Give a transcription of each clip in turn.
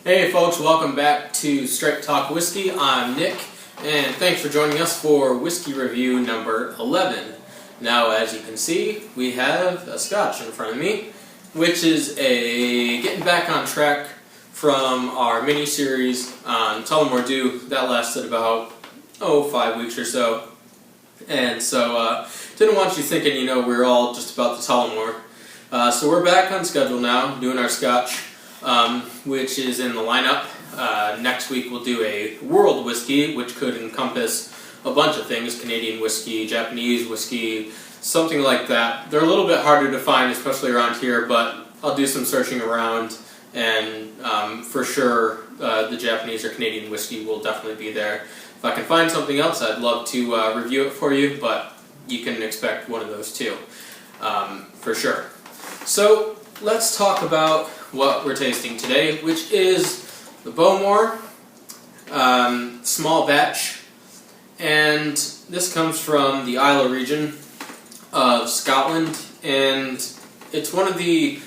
Hey folks, welcome back to Straight Talk Whiskey. I'm Nick, and thanks for joining us for whiskey review number 11. Now, as you can see, we have a Scotch in front of me, which is getting back on track from our mini-series on Bowmore Dew. That lasted about, 5 weeks or so. And so, didn't want you thinking, we're all just about the Bowmore. So we're back on schedule now, doing our Scotch, which is in the lineup. Next week we'll do a world whiskey, which could encompass a bunch of things: Canadian whiskey, Japanese whiskey, something like that. They're a little bit harder to find, especially around here, but I'll do some searching around, and for sure the Japanese or Canadian whiskey will definitely be there. If I can find something else, I'd love to review it for you, but you can expect one of those too, for sure. So let's talk about what we're tasting today, which is the Bowmore small batch, and this comes from the Islay region of Scotland, and it's one of the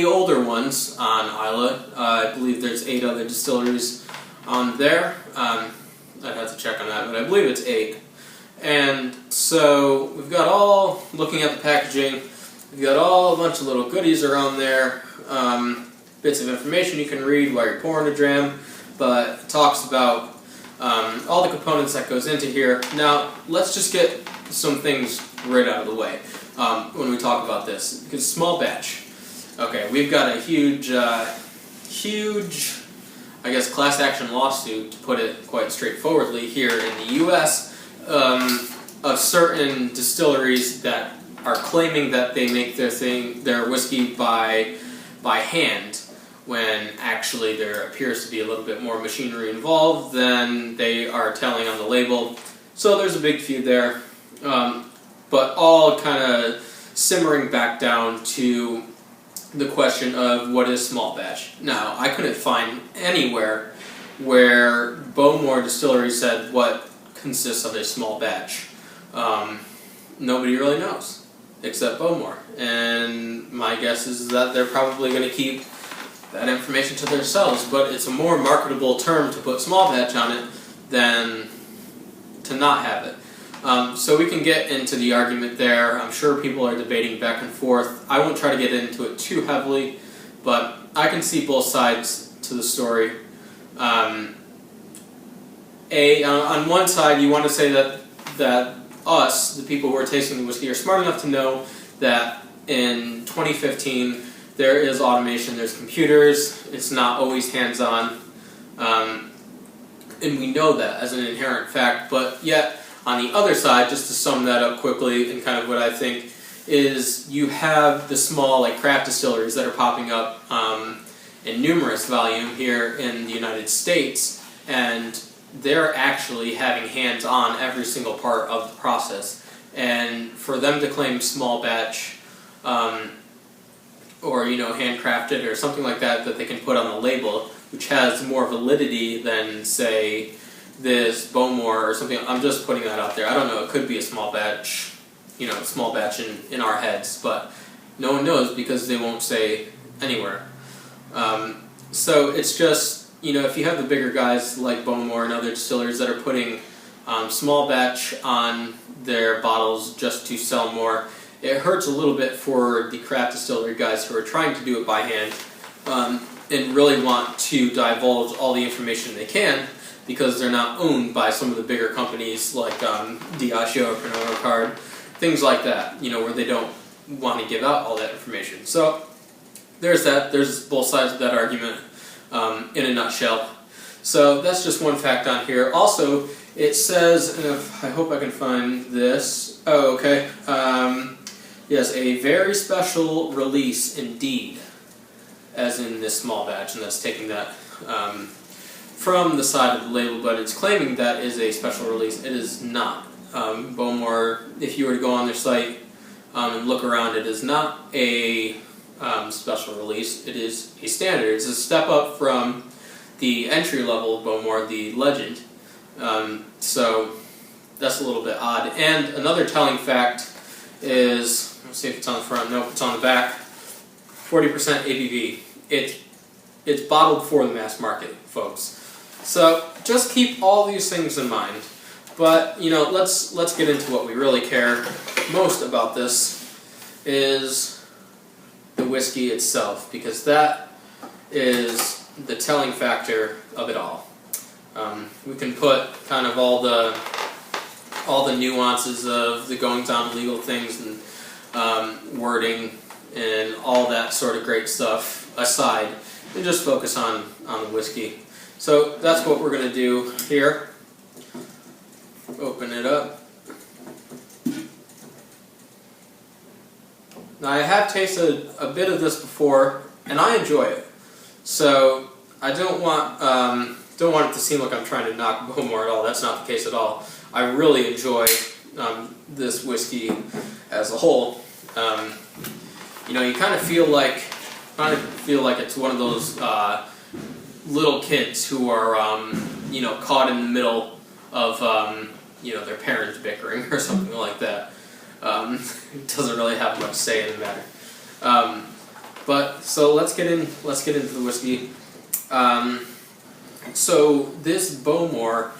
older ones on Islay. I believe there's 8 other distilleries on there. I'd have to check on that, but I believe it's 8. And so we've got looking at the packaging, we've got a bunch of little goodies around there, bits of information you can read while you're pouring a dram, but it talks about all the components that goes into here. Now, let's just get some things right out of the way when we talk about this, because small batch. Okay, we've got a huge, I guess, class action lawsuit, to put it quite straightforwardly, here in the U.S. Of certain distilleries that are claiming that they make their whiskey by hand, when actually there appears to be a little bit more machinery involved than they are telling on the label. So there's a big feud there, but all kind of simmering back down to the question of what is small batch. Now, I couldn't find anywhere where Bowmore Distillery said what consists of a small batch. Nobody really knows, except Bowmore. And my guess is that they're probably going to keep that information to themselves, but it's a more marketable term to put small batch on it than to not have it. So we can get into the argument there. I'm sure people are debating back and forth. I won't try to get into it too heavily, but I can see both sides to the story. On one side, you want to say that us, the people who are tasting the whiskey, are smart enough to know that in 2015 there is automation, there's computers, it's not always hands-on, and we know that as an inherent fact. But yet, on the other side, just to sum that up quickly, and kind of what I think is, you have the small craft distilleries that are popping up in numerous volume here in the United States, and they're actually having hands-on every single part of the process. And for them to claim small batch, or handcrafted or something like that they can put on the label, which has more validity than, say, this Bowmore or something. I'm just putting that out there. I don't know, it could be a small batch, small batch in our heads, but no one knows because they won't say anywhere. So it's just, if you have the bigger guys like Bowmore and other distillers that are putting small batch on their bottles just to sell more, it hurts a little bit for the craft distillery guys who are trying to do it by hand and really want to divulge all the information they can, because they're not owned by some of the bigger companies like Diageo or Pernod Ricard, things like that, where they don't want to give out all that information. So there's that. There's both sides of that argument in a nutshell. So that's just one fact on here. Also, it says, and I hope I can find this. Oh, okay. Yes, a very special release indeed, as in this small batch, and that's taking that from the side of the label, but it's claiming that is a special release. It is not. Bowmore, if you were to go on their site and look around, it is not a special release. It is a standard. It's a step up from the entry level of Bowmore, the Legend. So that's a little bit odd. And another telling fact is, let's see if it's on the front. Nope, it's on the back. 40% ABV. It's it's bottled for the mass market, folks. So just keep all these things in mind. But let's get into what we really care most about. This is the whiskey itself, because that is the telling factor of it all. We can put kind of all the nuances of the goings-on legal things and wording and all that sort of great stuff aside, and just focus on the whiskey. So that's what we're going to do here. Open it up. Now, I have tasted a bit of this before, and I enjoy it. So I don't want it to seem like I'm trying to knock Bowmore at all. That's not the case at all. I really enjoy this whiskey as a whole. You kind of feel like it's one of those little kids who are caught in the middle of their parents bickering or something like that. It doesn't really have much say in the matter. But so let's get into the whiskey. So this Bowmore,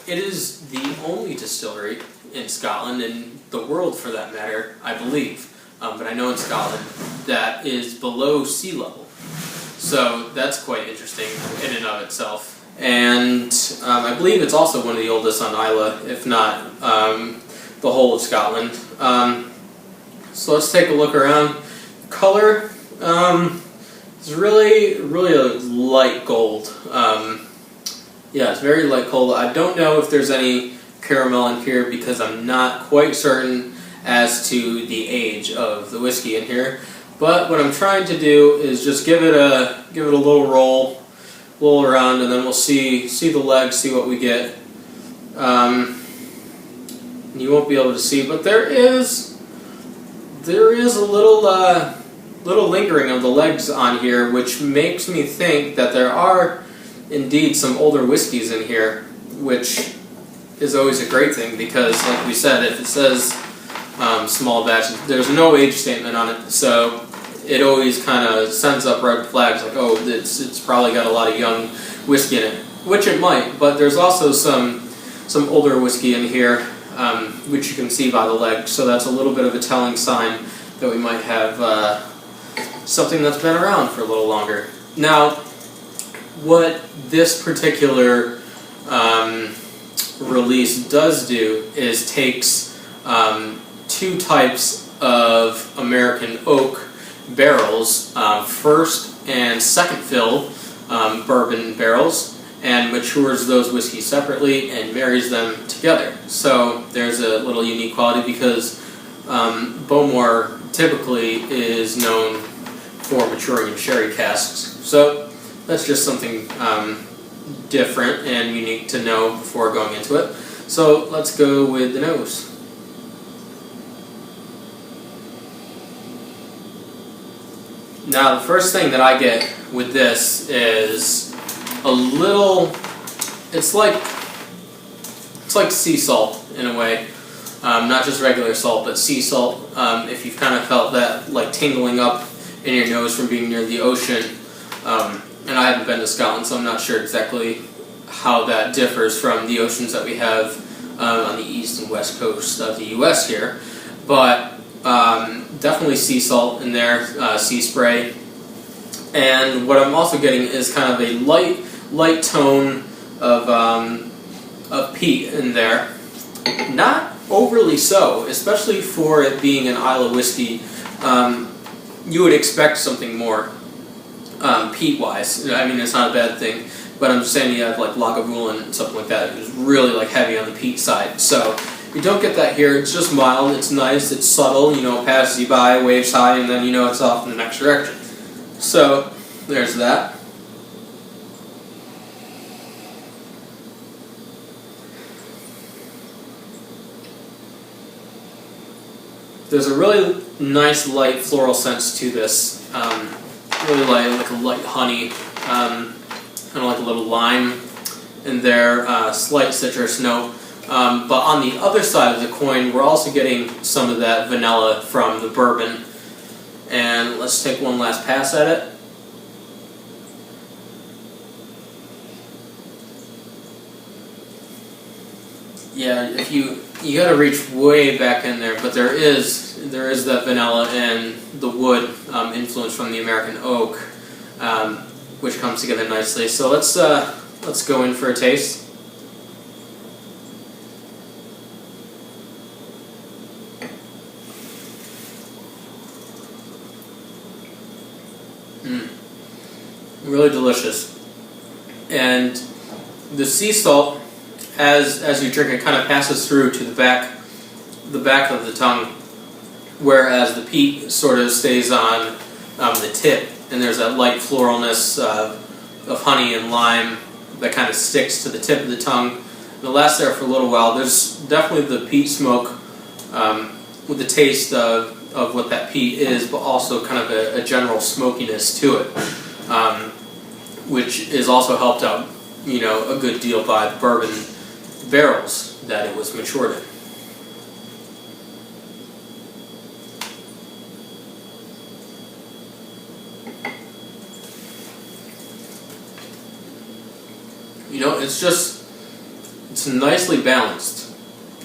it is the only distillery in Scotland, in the world for that matter, I believe. But I know in Scotland that is below sea level. So that's quite interesting in and of itself. And I believe it's also one of the oldest on Islay, if not the whole of Scotland. So let's take a look around. Color is really a light gold. Yeah, it's very light gold. I don't know if there's any caramel in here because I'm not quite certain as to the age of the whiskey in here. But what I'm trying to do is just give it a little roll around, and then we'll see the legs, see what we get. You won't be able to see, but there is a little lingering of the legs on here, which makes me think that there are indeed some older whiskeys in here, which is always a great thing, because like we said, if it says small batch, there's no age statement on it, so it always kind of sends up red flags, like, oh, it's probably got a lot of young whiskey in it, which it might, but there's also some older whiskey in here, which you can see by the leg, so that's a little bit of a telling sign that we might have something that's been around for a little longer. Now, what this particular release does do is takes two types of American oak barrels, first and second fill bourbon barrels, and matures those whiskeys separately and marries them together. So there's a little unique quality, because Bowmore typically is known for maturing in sherry casks. So that's just something different and unique to know before going into it. So let's go with the nose. Now, the first thing that I get with this is a little, it's like sea salt in a way. Not just regular salt, but sea salt. If you've kind of felt that like tingling up in your nose from being near the ocean. And I haven't been to Scotland, so I'm not sure exactly how that differs from the oceans that we have on the east and west coast of the U.S. here. But definitely sea salt in there, sea spray. And what I'm also getting is kind of a light tone of peat in there. Not overly so, especially for it being an Islay whiskey. You would expect something more peat-wise. I mean, it's not a bad thing, but I'm just saying you have like Lagavulin and something like that. It was really like heavy on the peat side. So you don't get that here. It's just mild. It's nice. It's subtle. Passes you by, waves high, and then it's off in the next direction. So there's that. There's a really nice light floral sense to this. Really light, like a light honey, kind of like a little lime in there, slight citrus note. But on the other side of the coin, we're also getting some of that vanilla from the bourbon. And let's take one last pass at it. Yeah, if you got to reach way back in there, but there is that vanilla and the wood influence from the American oak, which comes together nicely. So let's go in for a taste. Really delicious, and the sea salt, as you drink it, kind of passes through to the back of the tongue, whereas the peat sort of stays on the tip, and there's that light floralness of honey and lime that kind of sticks to the tip of the tongue. And it lasts there for a little while. There's definitely the peat smoke with the taste of what that peat is, but also kind of a general smokiness to it, which is also helped out, a good deal by the bourbon barrels that it was matured in. It's nicely balanced.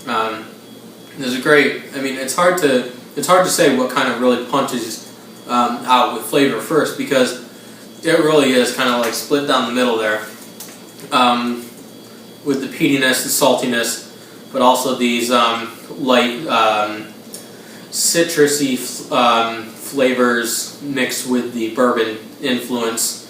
There's a great, it's hard to say what kind of really punches out with flavor first, because it really is kind of like split down the middle there, with the peatiness, the saltiness, but also these light citrusy flavors mixed with the bourbon influence.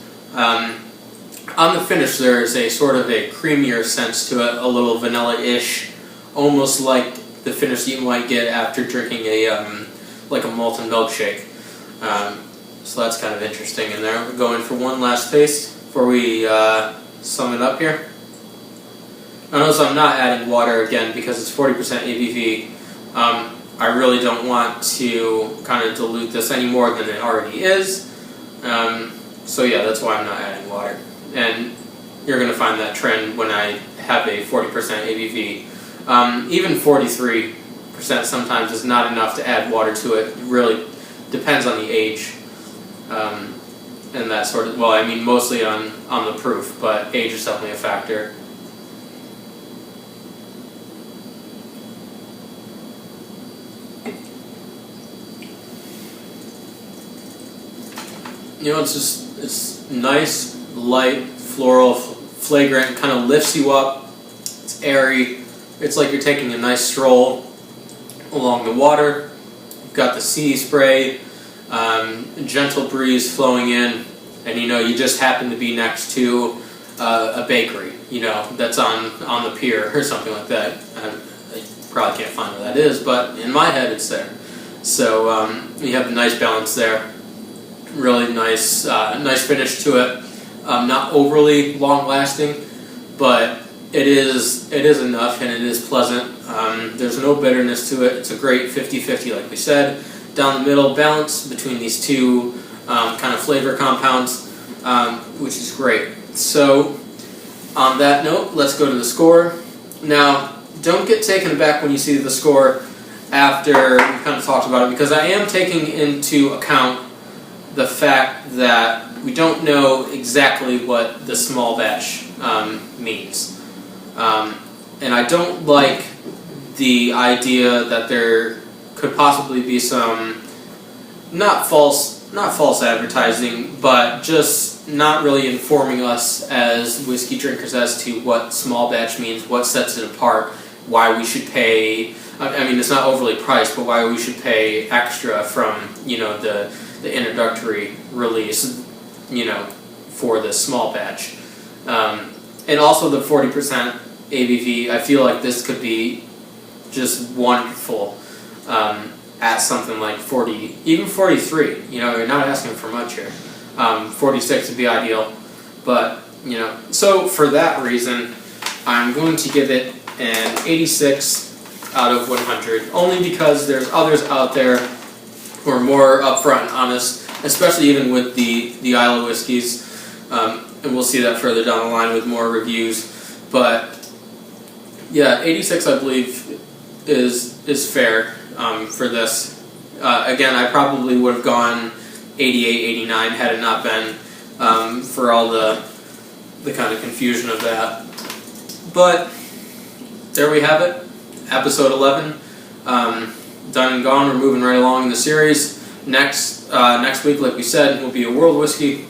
On the finish, there is a sort of a creamier sense to it, a little vanilla-ish, almost like the finish that you might get after drinking like a malted milkshake. So that's kind of interesting in there. We're going for one last taste before we sum it up here. Notice I'm not adding water again because it's 40% ABV. I really don't want to kind of dilute this any more than it already is. So yeah, that's why I'm not adding water. And you're going to find that trend when I have a 40% ABV. Even 43% sometimes is not enough to add water to it. It really depends on the age. And that sort of, mostly on the proof, but age is definitely a factor. It's nice, light, floral, flagrant, kind of lifts you up. It's airy. It's like you're taking a nice stroll along the water. You've got the sea spray, gentle breeze flowing in, and you just happen to be next to a bakery, that's on the pier or something like that. I probably can't find where that is, but in my head it's there. So you have a nice balance there. Really nice finish to it. Not overly long-lasting, but it is enough, and it is pleasant. There's no bitterness to it. It's a great 50-50, like we said. Down the middle balance between these two kind of flavor compounds, which is great. So, on that note, let's go to the score. Now, don't get taken aback when you see the score after we kind of talked about it, because I am taking into account the fact that we don't know exactly what the small batch means. And I don't like the idea that there could possibly be some, not false advertising, but just not really informing us as whiskey drinkers as to what small batch means, what sets it apart, why we should pay, it's not overly priced, but why we should pay extra from, the introductory release, for the small batch. And also the 40% ABV, I feel like this could be just wonderful at something like 40, even 43. You're not asking for much here. 46 would be ideal. But, so for that reason, I'm going to give it an 86 out of 100, only because there's others out there who are more upfront and honest, especially even with the Islay whiskeys, and we'll see that further down the line with more reviews. But yeah, 86 I believe is fair for this. Again, I probably would have gone 88, 89 had it not been for all the kind of confusion of that. But there we have it. Episode 11. Done and gone. We're moving right along in the series. Next week, like we said, will be a world whiskey.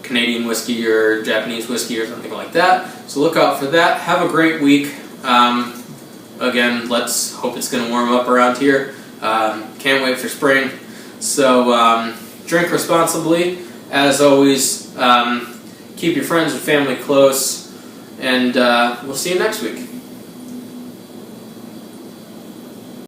Canadian whiskey or Japanese whiskey or something like that. So look out for that. Have a great week. Again, let's hope it's going to warm up around here. Can't wait for spring. So drink responsibly. As always, keep your friends and family close. And we'll see you next week.